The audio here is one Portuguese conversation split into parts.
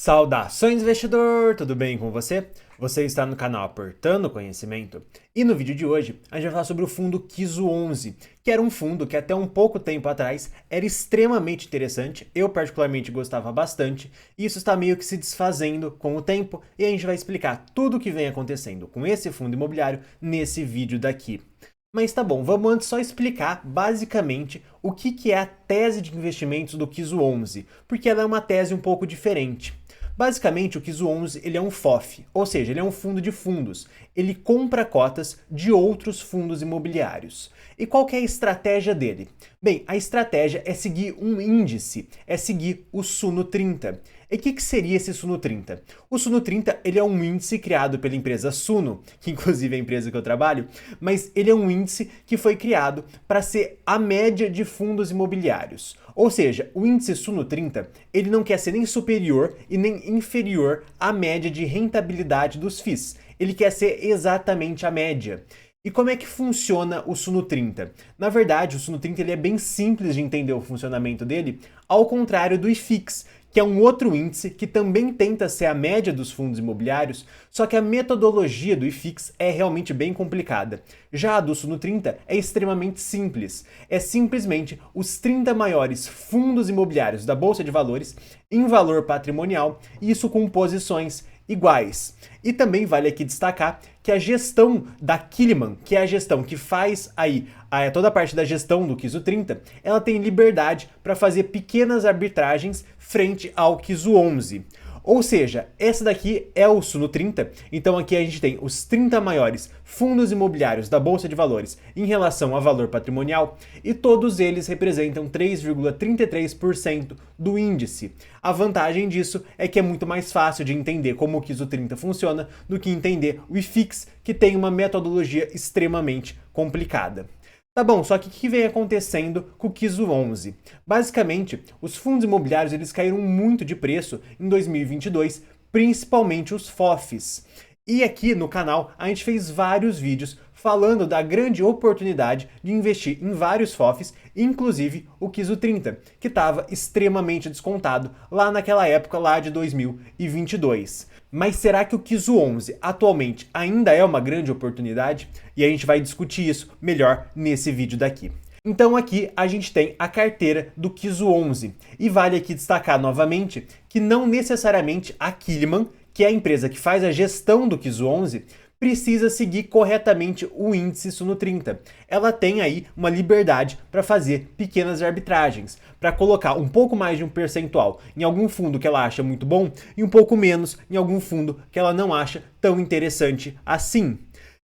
Saudações, investidor! Tudo bem com você? Você está no canal Aportando Conhecimento e no vídeo de hoje a gente vai falar sobre o fundo Kiso 11, que era um fundo que até um pouco tempo atrás era extremamente interessante, eu particularmente gostava bastante, e isso está meio que se desfazendo com o tempo e a gente vai explicar tudo o que vem acontecendo com esse fundo imobiliário nesse vídeo daqui. Mas tá bom, vamos antes só explicar basicamente o que é a tese de investimentos do Kiso 11, porque ela é uma tese um pouco diferente. Basicamente, o Kiso 11 ele é um FOF, ou seja, ele é um fundo de fundos. Ele compra cotas de outros fundos imobiliários. E qual que é a estratégia dele? Bem, a estratégia é seguir um índice, é seguir o Suno 30. E o que seria esse Suno 30? O Suno 30 ele é um índice criado pela empresa Suno, que inclusive é a empresa que eu trabalho, mas ele é um índice que foi criado para ser a média de fundos imobiliários. Ou seja, o índice Suno 30 ele não quer ser nem superior e nem inferior à média de rentabilidade dos FIIs. Ele quer ser exatamente a média. E como é que funciona o Suno 30? Na verdade, o Suno 30 ele é bem simples de entender o funcionamento dele, ao contrário do IFIX, que é um outro índice que também tenta ser a média dos fundos imobiliários, só que a metodologia do IFIX é realmente bem complicada. Já a do Suno 30 é extremamente simples. É simplesmente os 30 maiores fundos imobiliários da Bolsa de Valores em valor patrimonial, e isso com posições iguais. E também vale aqui destacar que a gestão da Killiman, que é a gestão que faz aí toda a parte da gestão do Kiso 30, ela tem liberdade para fazer pequenas arbitragens frente ao Kiso 11. Ou seja, essa daqui é o Suno 30, então aqui a gente tem os 30 maiores fundos imobiliários da Bolsa de Valores em relação a valor patrimonial e todos eles representam 3,33% do índice. A vantagem disso é que é muito mais fácil de entender como o Kiso 30 funciona do que entender o IFIX, que tem uma metodologia extremamente complicada. Tá bom, só que o que vem acontecendo com o Kiso 11? Basicamente, os fundos imobiliários eles caíram muito de preço em 2022, principalmente os FOFs. E aqui no canal a gente fez vários vídeos falando da grande oportunidade de investir em vários FOFs, inclusive o Kiso 30, que estava extremamente descontado lá naquela época lá de 2022. Mas será que o Kiso 11 atualmente ainda é uma grande oportunidade? E a gente vai discutir isso melhor nesse vídeo daqui. Então aqui a gente tem a carteira do Kiso 11 e vale aqui destacar novamente que não necessariamente a Killiman, que é a empresa que faz a gestão do Kiso 11, precisa seguir corretamente o índice Suno 30. Ela tem aí uma liberdade para fazer pequenas arbitragens, para colocar um pouco mais de um percentual em algum fundo que ela acha muito bom e um pouco menos em algum fundo que ela não acha tão interessante assim.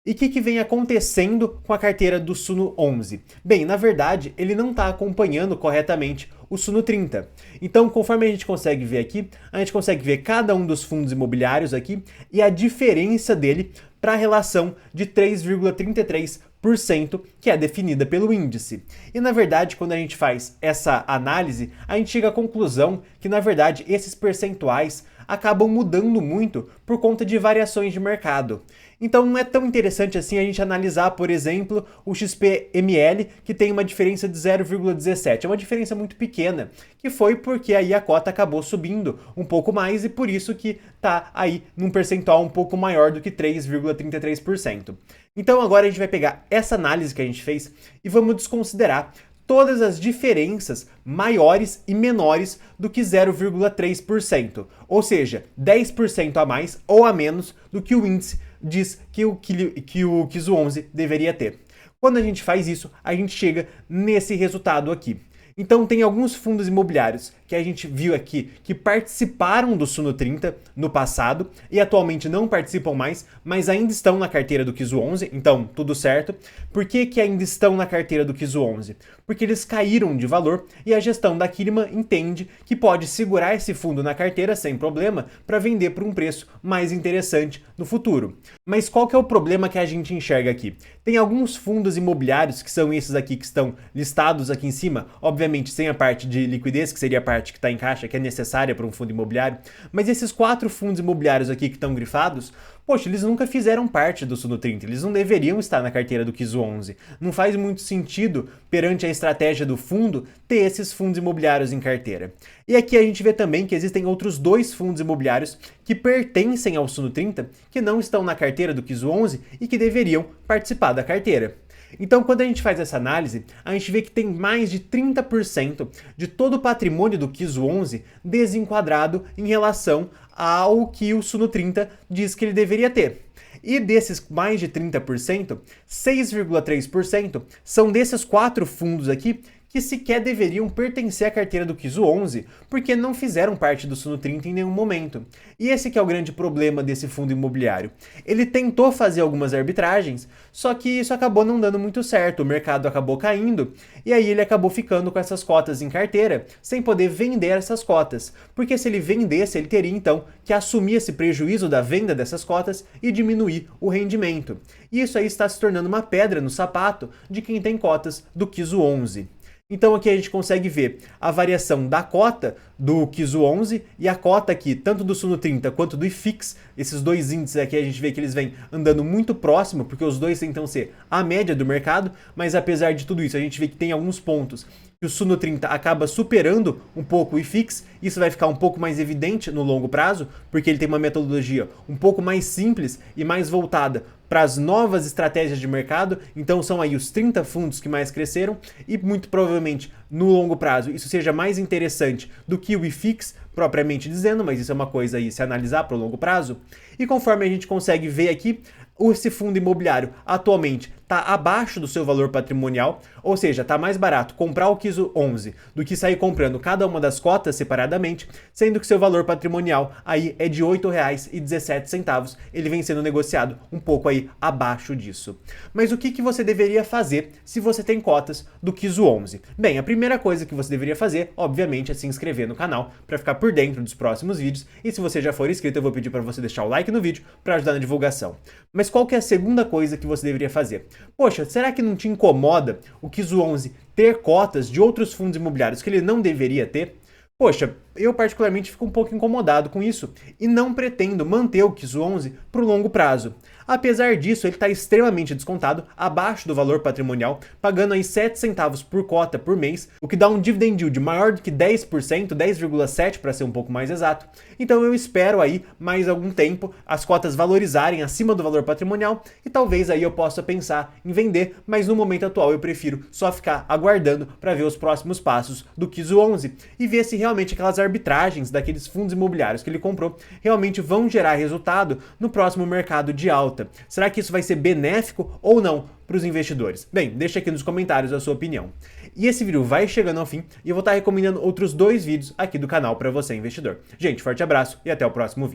E o que vem acontecendo com a carteira do Suno 11? Bem, na verdade, ele não está acompanhando corretamente o Suno 30. Então, conforme a gente consegue ver aqui, a gente consegue ver cada um dos fundos imobiliários aqui e a diferença dele para a relação de 3,33%, que é definida pelo índice. E na verdade, quando a gente faz essa análise, a gente chega à conclusão que na verdade esses percentuais acabam mudando muito por conta de variações de mercado. Então não é tão interessante assim a gente analisar, por exemplo, o XPML, que tem uma diferença de 0,17. É uma diferença muito pequena, que foi porque aí a cota acabou subindo um pouco mais e por isso que está aí num percentual um pouco maior do que 3,33%. Então agora a gente vai pegar essa análise que a gente fez e vamos desconsiderar todas as diferenças maiores e menores do que 0,3%, ou seja, 10% a mais ou a menos do que o índice diz que o Kiso 11 deveria ter. Quando a gente faz isso, a gente chega nesse resultado aqui. Então tem alguns fundos imobiliários que a gente viu aqui que participaram do Suno 30 no passado e atualmente não participam mais, mas ainda estão na carteira do Kiso 11, então tudo certo. Por que ainda estão na carteira do Kiso 11? Porque eles caíram de valor e a gestão da Killiman entende que pode segurar esse fundo na carteira sem problema para vender por um preço mais interessante no futuro. Mas qual que é o problema que a gente enxerga aqui? Tem alguns fundos imobiliários que são esses aqui que estão listados aqui em cima, obviamente sem a parte de liquidez, que seria a parte que está em caixa, que é necessária para um fundo imobiliário, mas esses 4 fundos imobiliários aqui que estão grifados Poxa, eles nunca fizeram parte do Suno 30, eles não deveriam estar na carteira do Kizu 11. Não faz muito sentido, perante a estratégia do fundo, ter esses fundos imobiliários em carteira. E aqui a gente vê também que existem outros 2 fundos imobiliários que pertencem ao Suno 30, que não estão na carteira do Kizu 11 e que deveriam participar da carteira. Então, quando a gente faz essa análise, a gente vê que tem mais de 30% de todo o patrimônio do Kizu 11 desenquadrado em relação ao que o Suno 30 diz que ele deveria ter. E desses mais de 30%, 6,3% são desses 4 fundos aqui que sequer deveriam pertencer à carteira do Kizu 11, porque não fizeram parte do Suno 30 em nenhum momento. E esse que é o grande problema desse fundo imobiliário. Ele tentou fazer algumas arbitragens, só que isso acabou não dando muito certo, o mercado acabou caindo, e aí ele acabou ficando com essas cotas em carteira, sem poder vender essas cotas. Porque se ele vendesse, ele teria então que assumir esse prejuízo da venda dessas cotas e diminuir o rendimento. E isso aí está se tornando uma pedra no sapato de quem tem cotas do Kizu 11. Então aqui a gente consegue ver a variação da cota do Kizu 11 e a cota aqui, tanto do Suno 30 quanto do IFIX. Esses 2 índices aqui a gente vê que eles vêm andando muito próximo, porque os dois tentam ser a média do mercado, mas apesar de tudo isso, a gente vê que tem alguns pontos que o Suno 30 acaba superando um pouco o IFIX. Isso vai ficar um pouco mais evidente no longo prazo, porque ele tem uma metodologia um pouco mais simples e mais voltada para as novas estratégias de mercado. Então são aí os 30 fundos que mais cresceram e muito provavelmente no longo prazo isso seja mais interessante do que o IFIX propriamente dizendo, mas isso é uma coisa aí se analisar para o longo prazo. E conforme a gente consegue ver aqui, esse fundo imobiliário atualmente está abaixo do seu valor patrimonial, ou seja, está mais barato comprar o Kizu 11 do que sair comprando cada uma das cotas separadamente, sendo que seu valor patrimonial aí é de R$ 8,17, ele vem sendo negociado um pouco aí abaixo disso. Mas o que você deveria fazer se você tem cotas do Kizu 11? Bem, a primeira coisa que você deveria fazer, obviamente, é se inscrever no canal para ficar por dentro dos próximos vídeos, e se você já for inscrito, eu vou pedir para você deixar o like no vídeo para ajudar na divulgação. Mas qual que é a segunda coisa que você deveria fazer? Poxa, será que não te incomoda o Kizu 11 ter cotas de outros fundos imobiliários que ele não deveria ter? Poxa, eu particularmente fico um pouco incomodado com isso e não pretendo manter o Kizu 11 para o longo prazo. Apesar disso, ele está extremamente descontado, abaixo do valor patrimonial, pagando aí 7 centavos por cota por mês, o que dá um dividend yield maior do que 10%, 10,7% para ser um pouco mais exato. Então eu espero aí mais algum tempo as cotas valorizarem acima do valor patrimonial e talvez aí eu possa pensar em vender, mas no momento atual eu prefiro só ficar aguardando para ver os próximos passos do Kizu 11 e ver se realmente aquelas arbitragens daqueles fundos imobiliários que ele comprou realmente vão gerar resultado no próximo mercado de alta. Será que isso vai ser benéfico ou não para os investidores? Bem, deixa aqui nos comentários a sua opinião. E esse vídeo vai chegando ao fim e eu vou estar recomendando outros 2 vídeos aqui do canal para você, investidor. Gente, forte abraço e até o próximo vídeo.